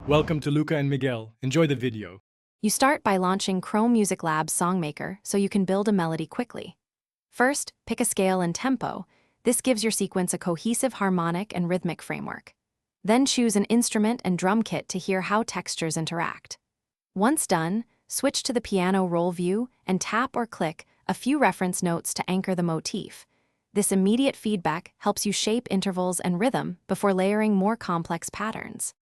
Welcome to Luca and Miguel. Enjoy the video. You start by launching Chrome Music Lab's Songmaker so you can build a melody quickly. First, pick a scale and tempo. This gives your sequence a cohesive harmonic and rhythmic framework. Then choose an instrument and drum kit to hear how textures interact. Once done, switch to the piano roll view and tap or click a few reference notes to anchor the motif. This immediate feedback helps you shape intervals and rhythm before layering more complex patterns.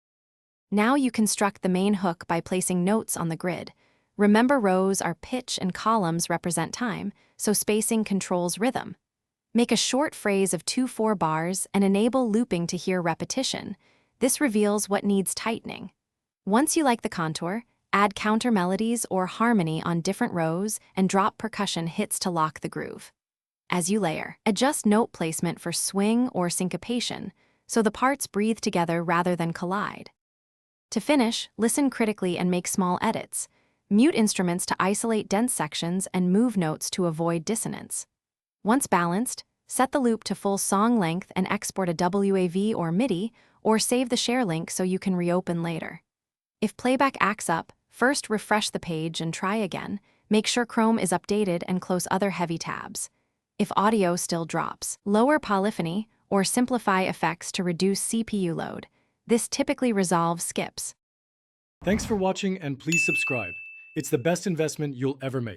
Now you construct the main hook by placing notes on the grid. Remember, rows are pitch and columns represent time, so spacing controls rhythm. Make a short phrase of 2-4 bars and enable looping to hear repetition. This reveals what needs tightening. Once you like the contour, add counter melodies or harmony on different rows and drop percussion hits to lock the groove. As you layer, adjust note placement for swing or syncopation, so the parts breathe together rather than collide. To finish, listen critically and make small edits. Mute instruments to isolate dense sections and move notes to avoid dissonance. Once balanced, set the loop to full song length and export a WAV or MIDI, or save the share link so you can reopen later. If playback acts up, first refresh the page and try again. Make sure Chrome is updated and close other heavy tabs. If audio still drops, lower polyphony or simplify effects to reduce CPU load. This typically resolves skips. Thanks for watching and please subscribe. It's the best investment you'll ever make.